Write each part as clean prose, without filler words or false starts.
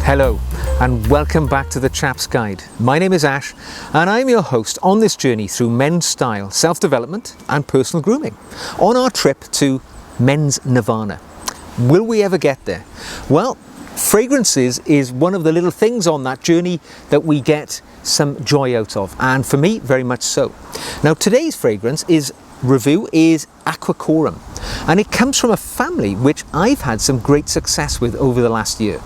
Hello and welcome back to the Chap's Guide. My name is Ash and I'm your host on this journey through men's style, self-development and personal grooming on our trip to men's nirvana. Will we ever get there? Well, fragrances is one of the little things on that journey that we get some joy out of, and for me very much so. Now today's fragrance review is Aqua Quorum, and it comes from a family which I've had some great success with over the last year.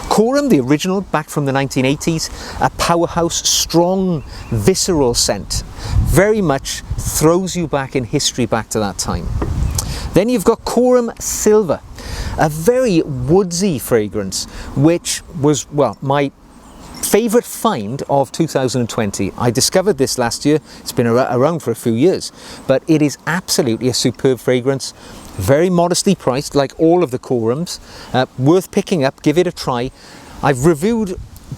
Quorum, the original, back from the 1980s, a powerhouse, strong, visceral scent, very much throws you back in history back to that time. Then you've got Quorum Silver, a very woodsy fragrance, which was, well, my favourite find of 2020. I discovered this last year. It's been around for a few years, but it is absolutely a superb fragrance, very modestly priced like all of the Quorums, worth picking up. Give it a try. I've reviewed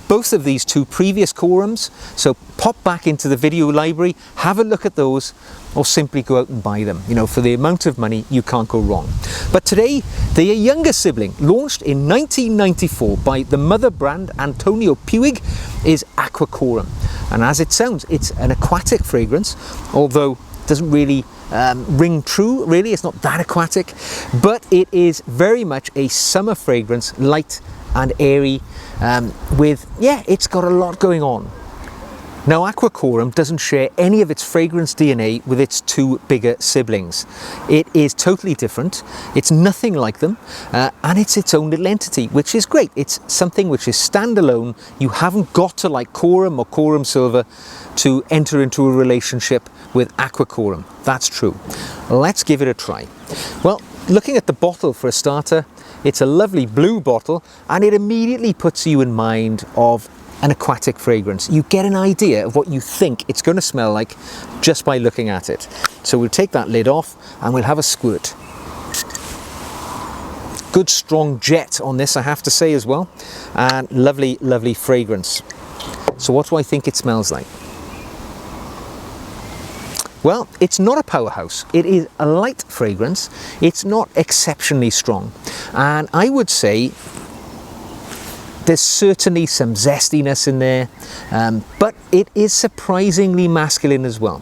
both of these two previous Quorums, so pop back into the video library, have a look at those, or simply go out and buy them. You know, for the amount of money, you can't go wrong. But today, the younger sibling, launched in 1994 by the mother brand Antonio Puig, is Aqua Quorum. And as it sounds, it's an aquatic fragrance, although it doesn't really ring true, really. It's not that aquatic, but it is very much a summer fragrance, light and airy, it's got a lot going on. Now, Aqua Quorum doesn't share any of its fragrance DNA with its two bigger siblings. It is totally different, it's nothing like them, and it's its own little entity, which is great. It's something which is standalone. You haven't got to like Quorum or Quorum Silver to enter into a relationship with Aqua Quorum. That's true. Let's give it a try. Well, looking at the bottle for a starter, it's a lovely blue bottle, and it immediately puts you in mind of an aquatic fragrance. You get an idea of what you think it's going to smell like just by looking at it. So we'll take that lid off and we'll have a squirt. Good strong jet on this, I have to say, as well, and lovely, lovely fragrance. So what do I think it smells like? Well, it's not a powerhouse. It is a light fragrance. It's not exceptionally strong. And I would say there's certainly some zestiness in there, but it is surprisingly masculine as well.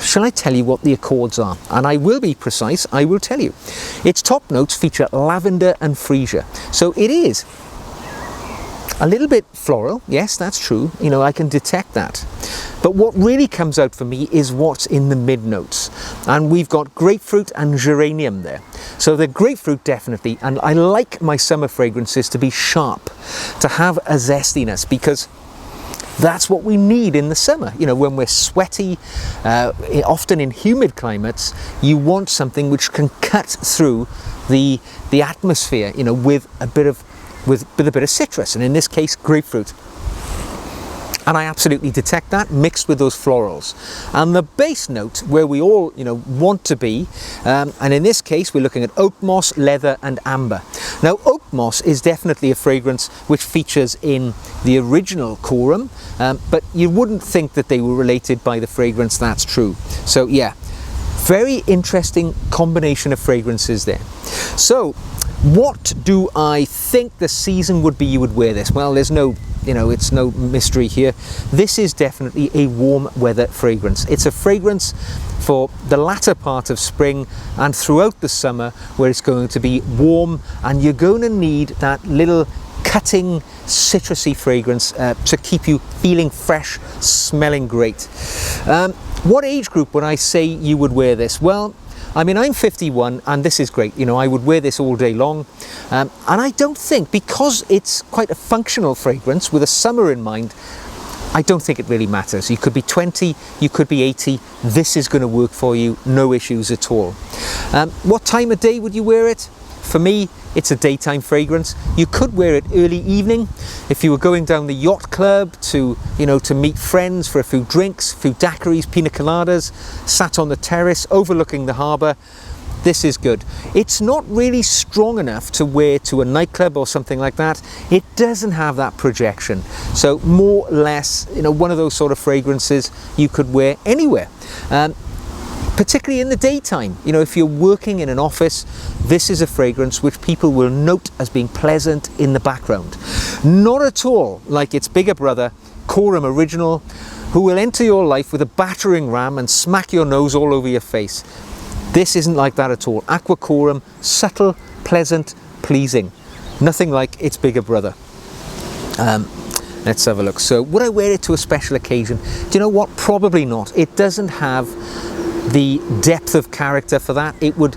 Shall I tell you what the accords are? And I will be precise, I will tell you. Its top notes feature lavender and freesia. So it is a little bit floral, yes, that's true. You know, I can detect that. But what really comes out for me is what's in the mid notes. And we've got grapefruit and geranium there. So the grapefruit definitely, and I like my summer fragrances to be sharp, to have a zestiness, because that's what we need in the summer. You know, when we're sweaty, often in humid climates, you want something which can cut through the atmosphere, you know, with a bit of citrus, and in this case, grapefruit. And I absolutely detect that mixed with those florals. And the base note, where we all, you know, want to be, and in this case, we're looking at oak moss, leather, and amber. Now, oak moss is definitely a fragrance which features in the original Quorum, but you wouldn't think that they were related by the fragrance. That's true. So yeah, very interesting combination of fragrances there. So, what do I think the season would be you would wear this? Well, there's no, you know, it's no mystery here. This is definitely a warm weather fragrance. It's a fragrance for the latter part of spring and throughout the summer, where it's going to be warm, and you're going to need that little cutting citrusy fragrance to keep you feeling fresh, smelling great. What age group would I say you would wear this? Well, I mean, I'm 51 and this is great. You know, I would wear this all day long. And I don't think, because it's quite a functional fragrance with a summer in mind, I don't think it really matters. You could be 20, you could be 80. This is going to work for you. No issues at all. What time of day would you wear it? For me, it's a daytime fragrance. You could wear it early evening if you were going down the yacht club to, you know, to meet friends for a few drinks, a few daiquiris, pina coladas, sat on the terrace overlooking the harbour. This is good. It's not really strong enough to wear to a nightclub or something like that. It doesn't have that projection. So more or less, you know, one of those sort of fragrances you could wear anywhere. particularly in the daytime. You know, if you're working in an office, this is a fragrance which people will note as being pleasant in the background. Not at all like its bigger brother, QUORAM Original, who will enter your life with a battering ram and smack your nose all over your face. This isn't like that at all. Aqua Quorum, subtle, pleasant, pleasing. Nothing like its bigger brother. Let's have a look. So would I wear it to a special occasion? Do you know what? Probably not. It doesn't have the depth of character for that. It would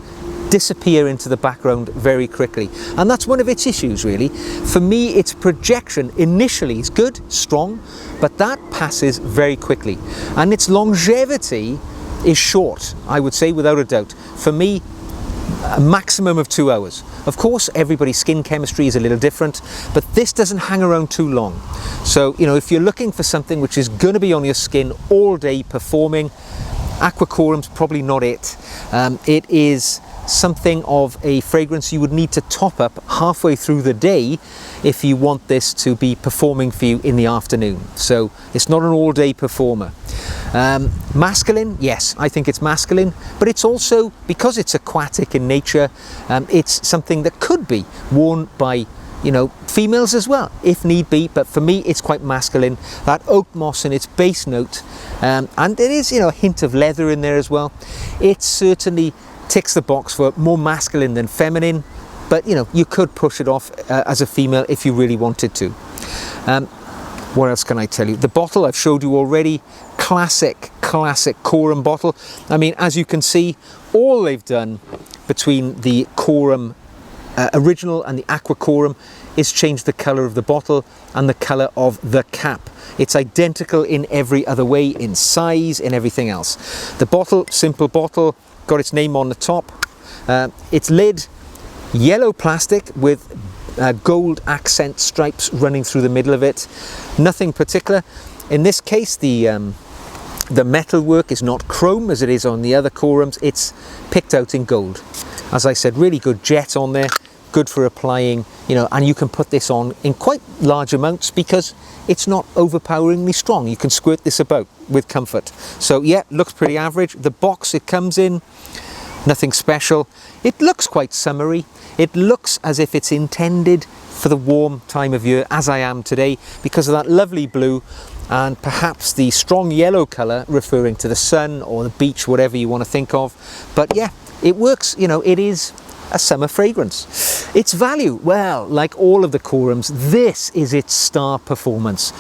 disappear into the background very quickly, and that's one of its issues really. For me, its projection initially is good, strong, but that passes very quickly, and its longevity is short, I would say, without a doubt. For me, a maximum of 2 hours. Of course, everybody's skin chemistry is a little different, but this doesn't hang around too long. So, you know, if you're looking for something which is going to be on your skin all day performing, Aqua Quorum's probably not it. It is something of a fragrance you would need to top up halfway through the day if you want this to be performing for you in the afternoon. So it's not an all-day performer. Masculine, yes, I think it's masculine, but it's also, because it's aquatic in nature, it's something that could be worn by, you know, females as well, if need be. But for me, it's quite masculine. That oak moss in its base note, and there is, you know, a hint of leather in there as well. It certainly ticks the box for more masculine than feminine, but you know, you could push it off as a female if you really wanted to. What else can I tell you? The bottle I've showed you already. Classic QUORAM bottle. I mean, as you can see, all they've done between the QUORAM Original and the Aqua Quorum is change the colour of the bottle and the colour of the cap. It's identical in every other way, in size, in everything else. The bottle, simple bottle, got its name on the top. Its lid, yellow plastic with gold accent stripes running through the middle of it. Nothing particular. In this case, the metalwork is not chrome as it is on the other QUORAMs. It's picked out in gold. As I said, really good jet on there, good for applying, you know, and you can put this on in quite large amounts because it's not overpoweringly strong. You can squirt this about with comfort. So yeah, looks pretty average. The box it comes in, nothing special. It looks quite summery. It looks as if it's intended for the warm time of year, as I am today, because of that lovely blue and perhaps the strong yellow colour referring to the sun or the beach, whatever you want to think of. But yeah, it works. You know, it is a summer fragrance. Its value, well, like all of the QUORAMs, this is its star performance.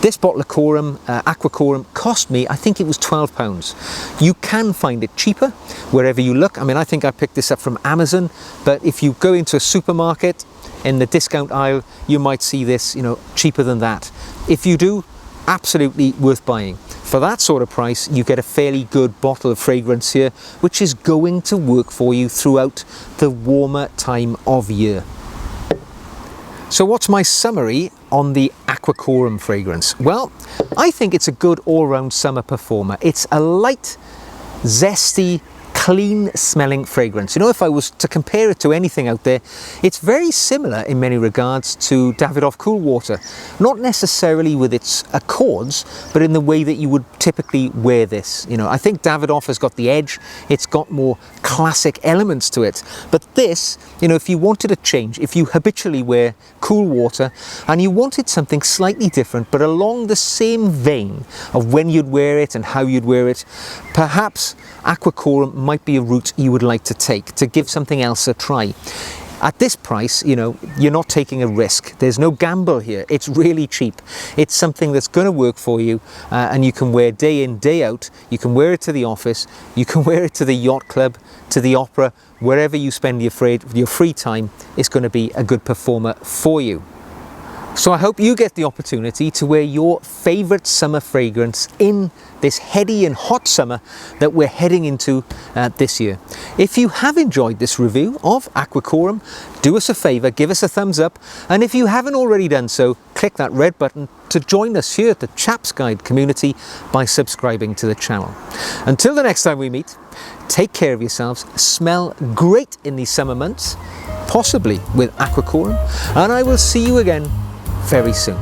This bottle of QUORAM, Aqua Quorum, cost me, I think it was £12. You can find it cheaper wherever you look. I mean, I think I picked this up from Amazon, but if you go into a supermarket in the discount aisle, you might see this, you know, cheaper than that. If you do, absolutely worth buying. For that sort of price, you get a fairly good bottle of fragrance here, which is going to work for you throughout the warmer time of year. So what's my summary on the Aqua Quorum fragrance? Well, I think it's a good all-round summer performer. It's a light, zesty, clean smelling fragrance. You know, if I was to compare it to anything out there, it's very similar in many regards to Davidoff Cool Water. Not necessarily with its accords, but in the way that you would typically wear this. You know, I think Davidoff has got the edge. It's got more classic elements to it. But this, you know, if you wanted a change, if you habitually wear Cool Water and you wanted something slightly different, but along the same vein of when you'd wear it and how you'd wear it, perhaps Aqua Quorum might be a route you would like to take to give something else a try. At this price, you know, you're not taking a risk. There's no gamble here. It's really cheap. It's something that's going to work for you, and you can wear day in, day out. You can wear it to the office. You can wear it to the yacht club, to the opera, wherever you spend your free time. It's going to be a good performer for you. So I hope you get the opportunity to wear your favorite summer fragrance in this heady and hot summer that we're heading into this year. If you have enjoyed this review of Aqua Quorum, do us a favor, give us a thumbs up, and if you haven't already done so, click that red button to join us here at the Chaps Guide community by subscribing to the channel. Until the next time we meet, take care of yourselves, smell great in these summer months, possibly with Aqua Quorum, and I will see you again very soon.